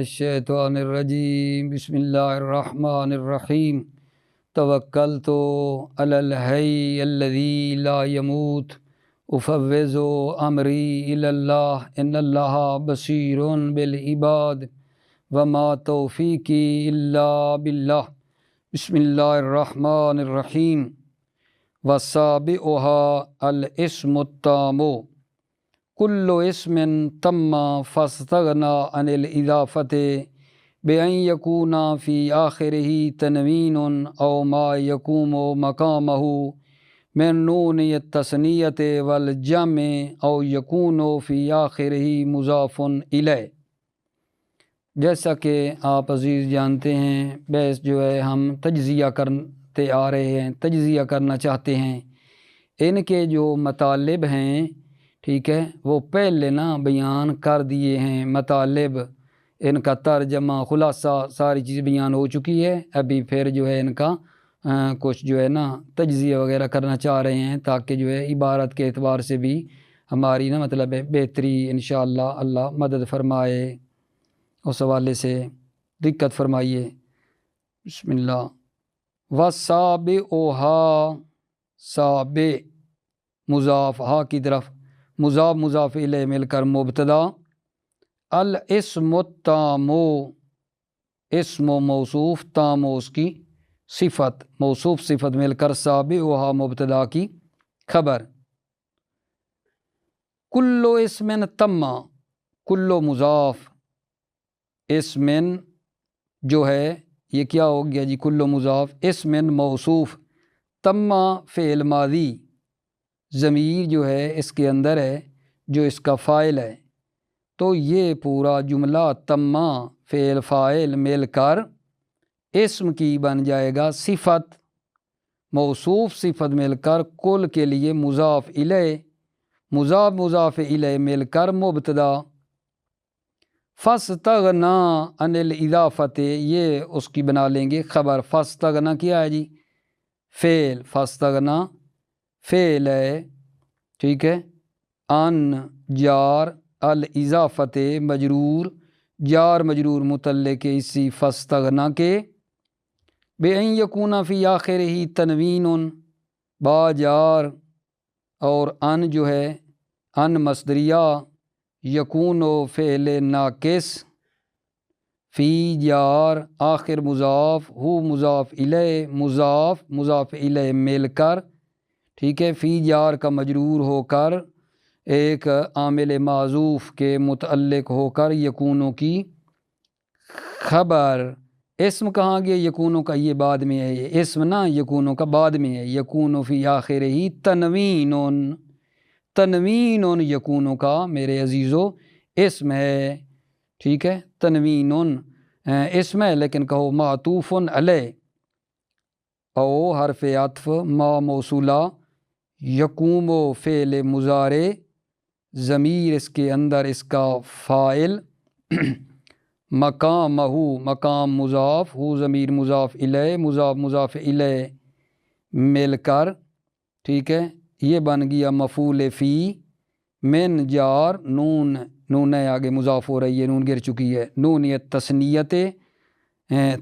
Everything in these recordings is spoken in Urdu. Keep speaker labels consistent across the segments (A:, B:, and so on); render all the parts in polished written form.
A: الشیطان الرجیم بسم اللہ الرحمن الرحیم توکلت علی الحی الذی لا یموت افوض امری الی اللہ ان اللہ بصیر بالعباد وما توفیقی الا باللہ بسم اللہ الرحمن الرحیم وسابعها الاسم التام کل اسم تم فاستغنا عن الاضافت بأن یکون فی آخرہ تنوین او ما یقوم مقامہ من نون التثنیۃ والجمع او یکون فی آخرہ مضاف الیہ۔ جیسا کہ آپ عزیز جانتے ہیں، بحث جو ہے ہم تجزیہ کرتے آ رہے ہیں، تجزیہ کرنا چاہتے ہیں۔ ان کے جو مطالب ہیں، ٹھیک ہے، وہ پہلے بیان کر دیے ہیں۔ مطالب، ان کا ترجمہ، خلاصہ ساری چیز بیان ہو چکی ہے۔ ابھی پھر جو ہے ان کا کچھ جو ہے تجزیہ وغیرہ کرنا چاہ رہے ہیں، تاکہ جو ہے عبارت کے اعتبار سے بھی ہماری مطلب ہے بہتری انشاءاللہ اللہ مدد فرمائے، اس حوالے سے دقت فرمائیے۔ بسم اللہ۔ وَسَابِعُهَا، سابع مضاف، ہا کی طرف مضاف مضاف الیہ مل کر مبتدا، الاسم التام، اسم و موصوف، تام اس کی صفت، موصوف صفت مل کر سابعها مبتدا کی خبر۔ کل اسم تم، کل مضاف، اسم جو ہے یہ کیا ہو گیا جی؟ کل مضاف، اسم موصوف، تم فعل ماضی، ضمیر جو ہے اس کے اندر ہے جو اس کا فاعل ہے، تو یہ پورا جملہ تم فعل فاعل مل کر اسم کی بن جائے گا صفت، موصوف صفت مل کر کل کے لیے مضاف الیہ، مضاف مضاف الیہ مل کر مبتدا۔ فاستغنا عن الاضافت، یہ اس کی بنا لیں گے خبر۔ فاستغنا کیا ہے جی؟ فعل، فاستغنا فعل ہے، ٹھیک ہے، ان جار، الاضافت مجرور، جار مجرور متعلق اسی فاستغنا کے، بأن یکون فی آخرہ تنوین، با جار، اور ان جو ہے ان مصدریہ، یکون فعل ناقص، فی جار، آخر مضاف، ہو مضاف الیہ، مضاف مضاف الیہ مل کر، ٹھیک ہے، فی جار کا مجرور ہو کر ایک عامل معذوف کے متعلق ہو کر یکونوں کی خبر۔ اسم کہاں گیا یکونوں کا؟ یہ بعد میں ہے، یہ اسم یکونوں کا بعد میں ہے۔ یکون فی آخرہ تنوین، تنوین یکونوں کا میرے عزیزو اسم ہے، ٹھیک ہے، تنوین اسم ہے، لیکن کہو معطوف علیہ، او حرف عطف، ما موصولہ، یقوم فعل مضارع، ضمیر اس کے اندر اس کا فاعل، مقامہ، مقام مضاف، ہو ضمیر مضاف الیہ، مضاف مضاف الیہ مل کر، ٹھیک ہے، یہ بن گیا مفعول فی، من جار، نون، نون آگے مضاف ہو رہی ہے، نون گر چکی ہے، نون تثنیت،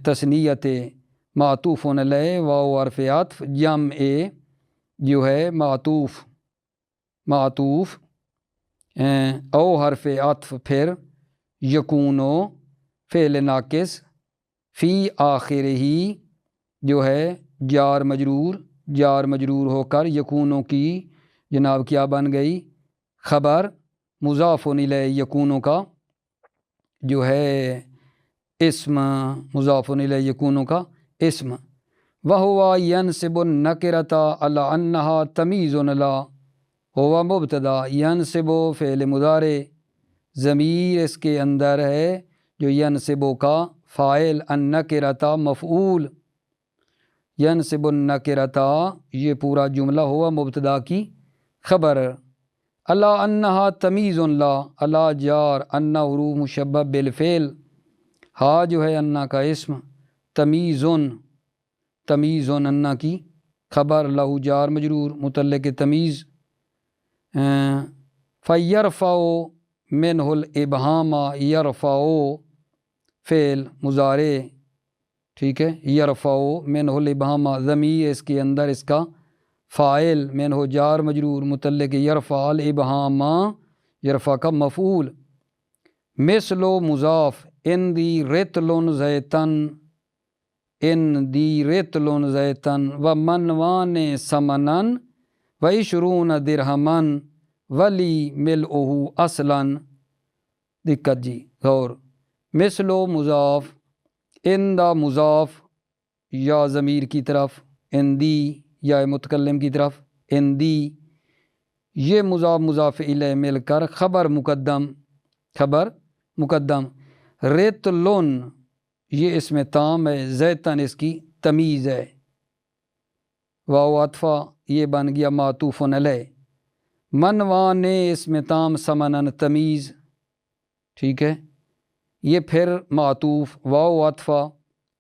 A: تثنیت معطوف علیہ، واو حرف عطف، جمع جو ہے معطوف، معطوف او حرف عطف، پھر یکونو فعل ناقص، فی آخرہ جو ہے جار مجرور، جار مجرور ہو کر یکونوں کی جناب کیا بن گئی؟ خبر، مضاف الیہ یکونوں کا جو ہے اسم، مضاف الیہ یکونوں کا اسم۔ وَهُوَ يَنْصِبُ النَّكِرَةَ عَلَىٰ أَنَّهَا تَمِيزٌ لَا، هو مبتدا، ینصب فعل مضارع، ضمیر اس کے اندر ہے جو ینصب کا فاعل، النکرۃ مفعول، ینصب النکرۃ، یہ پورا جملہ ہوا مبتدا کی خبر۔ علی انہا تمیز لا، علی جار، انہ حروف مشبہ بالفعل، ہا جو ہے انہ کا اسم، تمیزن، تمیزن انہ کی خبر، لہو جار مجرور متعلق تمیز۔ فیرفع منہ الابہام، یرفع فعل مضارع، ٹھیک ہے، یرفع منہ الابہام ضمیر اس کے اندر اس کا فاعل، منہ جار مجرور، متعلق یرفع الابہام یرفع کا مفعول، مثل و مضاف اندی رطل زیتن، اندی رطل زیتن و منوان سمنن و عشرون درہمن ولی ملؤہ اصلاً۔ دقت جی، غور، مثل و مضاف، اندہ مضاف یا ضمیر کی طرف، اندی یا متکلم کی طرف، اندی، یہ مضاف مضاف الیہ مل کر خبر مقدم، خبر مقدم، رطلن یہ اسم تام ہے، زیتن اس کی تمیز ہے، واو عطفہ یہ بن گیا معطوف علیہ، منوان اسم تام، سمنن تمیز، ٹھیک ہے، یہ پھر معطوف، واو عطفہ،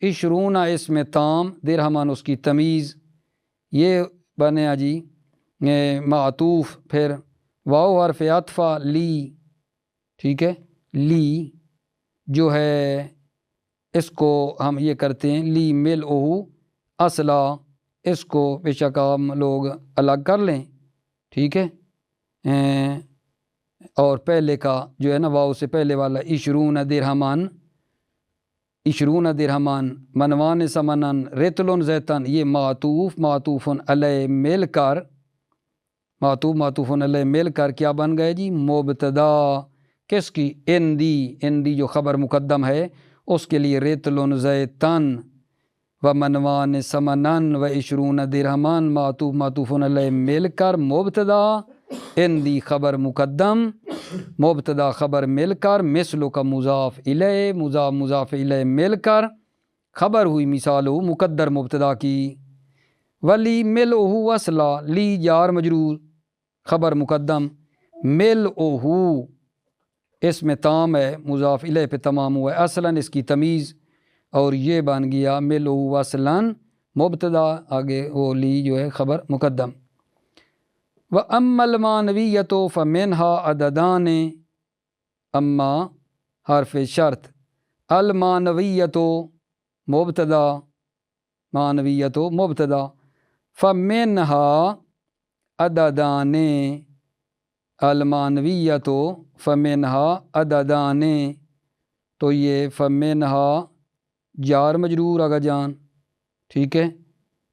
A: عشرون اسم تام، درہمن اس کی تمیز، یہ بنیا جی معطوف، پھر واو حرف عطفہ لی، ٹھیک ہے، لی جو ہے اس کو ہم یہ کرتے ہیں لی ملؤہ اصلا، اس کو بے شک ہم لوگ الگ کر لیں، ٹھیک ہے، اور پہلے کا جو ہے نا واو سے پہلے والا عشرون درہمان، عشرون درہمان، منوان سمنن، رطل زیتن، یہ معطوف معطوف علیہ مل کر، معطوف معطوف علیہ مل کر کیا بن گئے جی، مبتدا، کس کی، اندی، اندی جو خبر مقدم ہے اس کے لیے رطل زیتن و منوان سمنن و عشرون درہمان، معطوف معطوف علیہ مل کر مبتدا، اندی خبر مقدم، مبتدا خبر مل کر، مثل کا مضاف الیہ، مضاف مضاف الیہ مل کر خبر ہوئی مثال ہو مقدر مبتدا کی، ولی ملؤہ اصلا، لی جار مجرور خبر مقدم، ملؤہ اسم تام ہے، مضاف الیہ پہ تمام ہوا ہے، اصلاً اس کی تمیز، اور یہ بن گیا ملؤہ اصلاً مبتدا، آگے وہ لی جو ہے خبر مقدم۔ وَأَمَّا الْمَانَوِيَّةُ فَمِنْهَا عَدَدَانِ، اما حرف شرط، المانویت مبتدا، مانویت مبتدا، فمنها عددان، المانویت فمنها عددان، تو یہ فمنها جار مجرور آگا جان، ٹھیک ہے،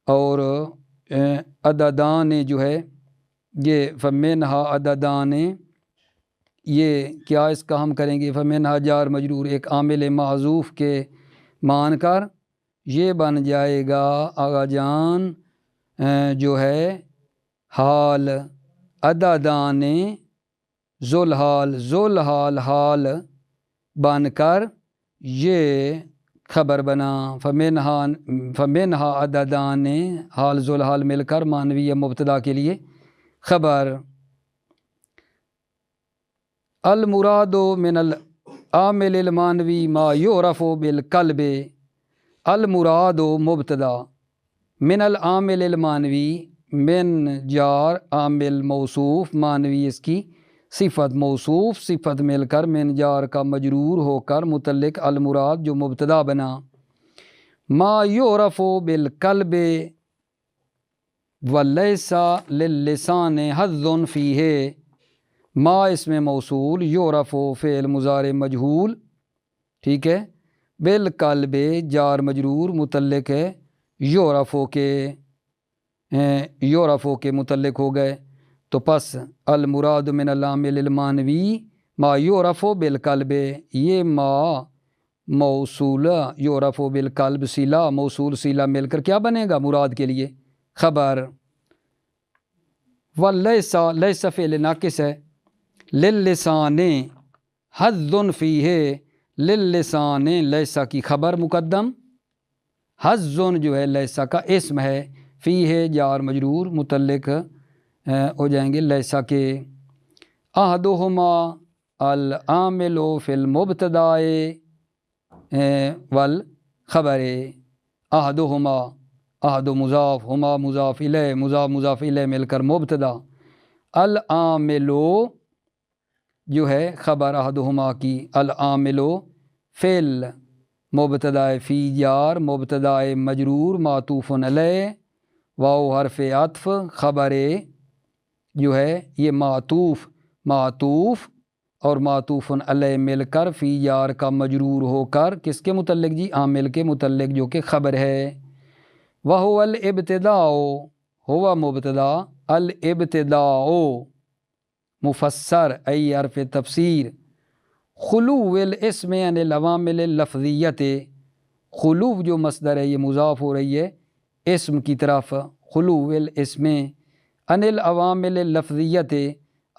A: اور عددان جو ہے یہ فمنها عددان، یہ کیا اس کا ہم کریں گے، فمنها جار مجرور ایک عامل محذوف کے مان کر یہ بن جائے گا آغا جان جو ہے حال، عددان ذوالحال، ذوالحال حال بن کر یہ خبر بنا، فمنها عددان، حال ذوالحال مل کر مانویہ مبتدا کے لیے خبر۔ المراد من العامل المانوی ما یعرف بالقلب، المراد مبتدا، من العامل المانوی، من جار عامل موصوف، مانوی اس کی صفت، موصوف صفت مل کر من جار کا مجرور ہو کر متعلق المراد جو مبتدا بنا، ما یعرف بالقلب ولیس للسان حظ فیہ، ما اسم موصول، یعرف فعل مضارع مجہول، ٹھیک ہے، بالقلب جار مجرور متعلق ہے یعرف کے، یعرف کے متعلق ہو گئے، تو پس المراد من العامل المانوی ما یعرف بالقلب، یہ ما موصولہ یعرف بالقلب صلہ، موصول صلہ مل کر کیا بنے گا مراد کے لیے خبر۔ ولیس، لیس فعل ناقص ہے، للسان حظ فیہ، للسان لیسا کی خبر مقدم، حظ جو ہے لیسا کا اسم ہے، فیہ جار مجرور متعلق ہو جائیں گے لیسا کے، احدہما العامل فی المبتداء والخبر، احدہما، احد مضاف، ہما مضاف الیہ، مضاف مضاف الیہ مل کر مبتدا، العامل جو ہے خبر احدہما کی، العامل فعل مبتدا فی جار مبتدا مجرور معطوف علیہ، واو حرف عطف، خبر جو ہے یہ معطوف اور معطوف علیہ مل کر فی جار کا مجرور ہو کر کس کے متعلق جی؟ عامل کے متعلق جو کہ خبر ہے۔ وہو الابتداء، ہوا مبتدا، الابتداء مفسر ای حرف تفسیر، خلو الاسم عن العوامل اللفظیت، خلو جو مصدر ہے یہ مضاف ہو رہی ہے اسم کی طرف، خلو الاسم عن العوامل اللفظیت،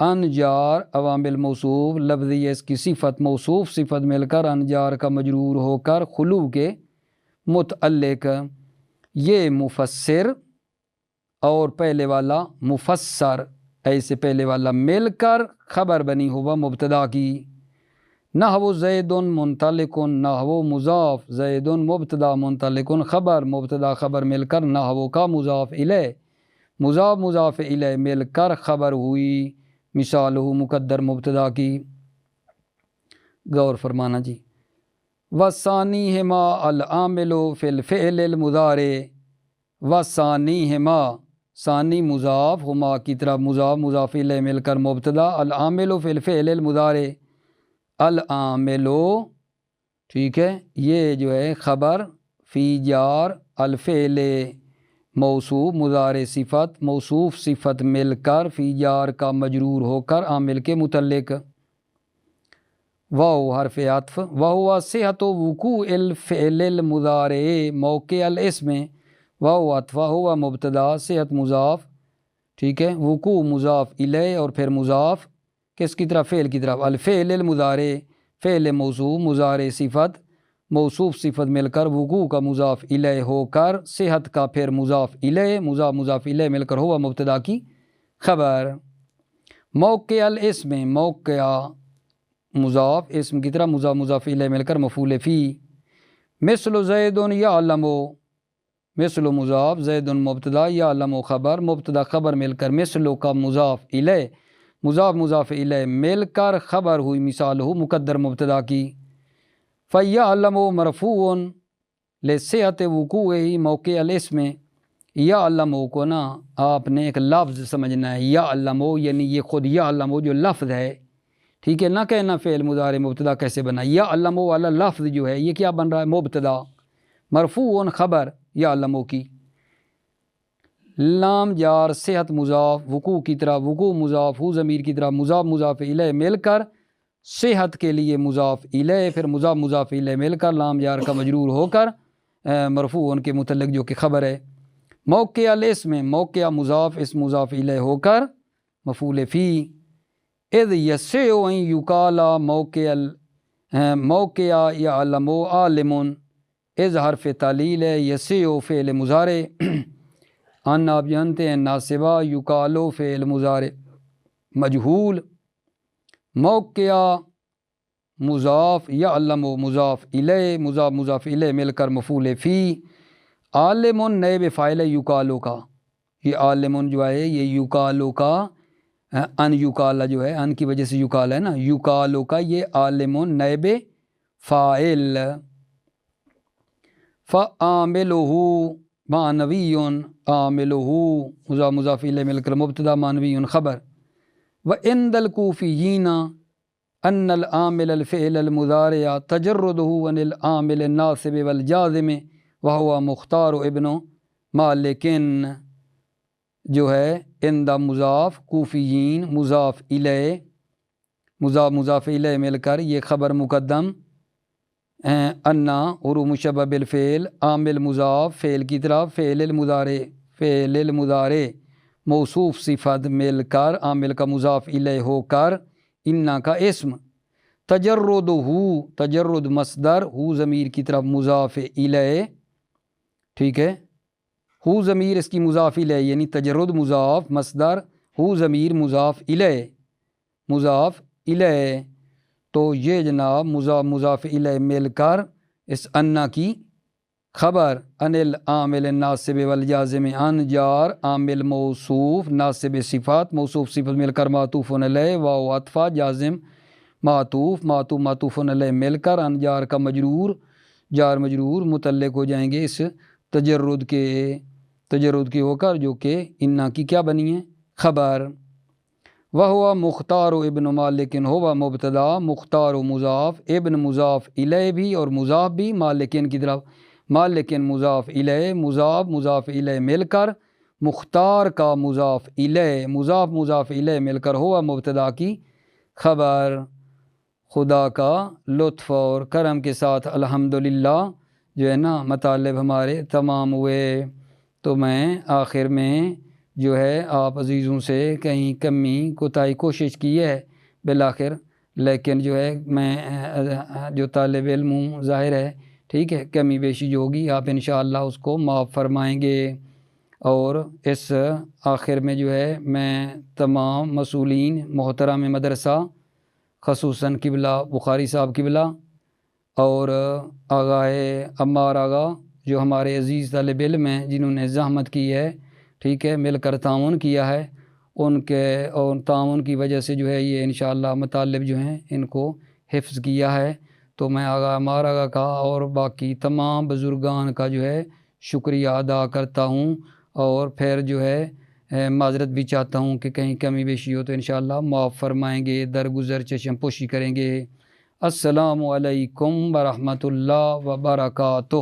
A: ان جار عوامل موصوف، لفظی اس کی صفت موصوف صفت مل کر ان جار کا مجرور ہو کر خلو کے متعلق، یہ مفسر اور پہلے والا مفسر، ایسے پہلے والا مل کر خبر بنی ہوا مبتدا کی۔ نحو زید منطلق، نحو مضاف، زید مبتدا منطلق خبر، مبتدا خبر مل کر نحو کا مضاف الیہ، مضاف الیہ مل کر خبر ہوئی، مثال مقدر مبتدا کی۔ غور فرمانا جی۔ وثانیہما العامل فی الفعل المضارع، وثانیہما ثانی مضاف، ہما کی طرف مضاف الیہ مل کر مبتدا، العامل فی الفعل المضارع، العامل ٹھیک ہے یہ جو ہے خبر، فی جار الفعل موصوف، مضارع صفت، موصوف صفت مل کر فی جار کا مجرور ہو کر عامل کے متعلق، واو حرف عطف، وہو صحت وقوع الفعل المضارع موقع الاسم، واو عطف ہوا مبتدا، صحت مضاف ٹھیک ہے، وقوع مضاف الیہ اور پھر مضاف کس کی طرف؟ فعل کی طرف، الفعل المضارع فعل موصوف، مضارع صفت، موصوف صفت مل کر وقوع کا مضاف الیہ ہو کر صحت کا پھر مضاف الیہ، مضاف الیہ مل کر ہوا مبتدا کی خبر۔ موقع الاسم، موقع مضاف اسم کی طرح مضاف الیہ مل کر مفعول فی، مثل زید یعلم، مثل مضاف، زید مبتدا، یعلم خبر، مبتدا خبر مل کر مثل کا مضاف الیہ، مضاف الیہ مل کر خبر ہوئی، مثال مقدر مبتدا کی۔ فیعلم مرفوع لصحت وقوعہ موقع الاسم، یعلم کو نا آپ نے ایک لفظ سمجھنا ہے، یعلم یعنی یہ خود یعلم جو لفظ ہے ٹھیک ہے، نہ کہنا فعل مضارع مبتدا کیسے بنا، یعلم والا لفظ جو ہے یہ کیا بن رہا ہے؟ مبتدا، مرفوع خبر یعلم کی، لام جار صحت مضاف، وقوع کی طرح وقوع مضاف، ہو ضمیر کی طرح مضاف الیہ مل کر صحت کے لیے مضاف الیہ، پھر مضاف الیہ مل کر لام جار کا مجرور ہو کر مرفوع ان کے متعلق جو کہ خبر ہے۔ موقع الاسم، موقع مضاف اسم مضاف الیہ ہو کر مفعول فی۔ اذ یسع ان یقال موقع یعلم عالم، اذ حرف تعلیل ہے، یسع فعل مضارع، ان آپ جانتے ہیں ناصبہ، یقالو فعل مضارع مجہول، موقع مضاف، یعلم مضاف الیہ، مضاف الیہ مل کر مفعول فی، عالم نائب فاعل یقالو کا، یہ عالم جو ہے یہ یقالو کا، ان یقال جو ہے ان کی وجہ سے یقال ہے نا، یقالو کا یہ عالم نائب فاعل۔ فعاملہ معنوی، عاملہ مضاف الیہ مل کر مبتدا، معنوی خبر۔ وعند الکوفیین ان العامل الفعل المضارع تجردہ عن العامل الناصب والجازم وہو مختار ابن مالک، جو ہے عند مضاف کوفیین، مضاف الیہ مضاف الیہ مل کر یہ خبر مقدم، انا حروف مشبہ بالفعل، عامل مضاف فعل کی طرف، فعل المضارع موصوف صفت مل کر عامل کا مضاف الیہ ہو کر انا کا اسم، تجرد مصدر، ہو ضمیر کی طرف مضاف الیہ ٹھیک ہے، ہو ضمیر اس کی مضاف الیہ یعنی تجرد مضاف، مصدر ہو ضمیر مضاف الیہ، تو یہ جناب مضاف الیہ مل کر اس انا کی خبر، ان العامل الناصب والجازم، ان جار عامل موصوف، ناصب صفات، موصوف صفت مل کر معطوف علیہ، واو عطف، جازم معطوف معطوف علیہ مل کر ان جار کا مجرور جار مجرور متعلق ہو جائیں گے اس تجرد کے ہو کر، جو کہ انا کی کیا بنی ہے؟ خبر۔ وہو مختار ابن مالک ہوا مبتدا، مختار مضاف، ابن مضاف الیہ بھی اور مضاف بھی مالکن کی طرف، مالکن مضاف الیہ، مضاف الیہ مل کر مختار کا مضاف الیہ مل کر ہوا مبتدا کی خبر۔ خدا کا لطف اور کرم کے ساتھ الحمدللہ جو ہے نا مطالب ہمارے تمام ہوئے۔ تو میں آخر میں جو ہے آپ عزیزوں سے کہیں کمی کوتاہی کوشش کی ہے بالآخر، لیکن جو ہے میں جو طالب علم ہوں ظاہر ہے، ٹھیک ہے، کمی بیشی جو ہوگی آپ انشاءاللہ اس کو معاف فرمائیں گے۔ اور اس آخر میں جو ہے میں تمام مسئولین محترم مدرسہ، خصوصاً قبلہ بخاری صاحب قبلہ اور آغائے عمار آغا جو ہمارے عزیز طالب علم ہیں جنہوں نے زحمت کی ہے، ٹھیک ہے، مل کر تعاون کیا ہے، ان کے اور تعاون کی وجہ سے جو ہے یہ انشاءاللہ مطالب جو ہیں ان کو حفظ کیا ہے۔ تو میں آغا عمار آغا کا اور باقی تمام بزرگان کا جو ہے شکریہ ادا کرتا ہوں، اور پھر جو ہے معذرت بھی چاہتا ہوں کہ کہیں کمی بیشی ہو تو انشاءاللہ معاف فرمائیں گے، درگزر چشم پوشی کریں گے۔ السلام علیکم ورحمۃ اللہ وبرکاتہ۔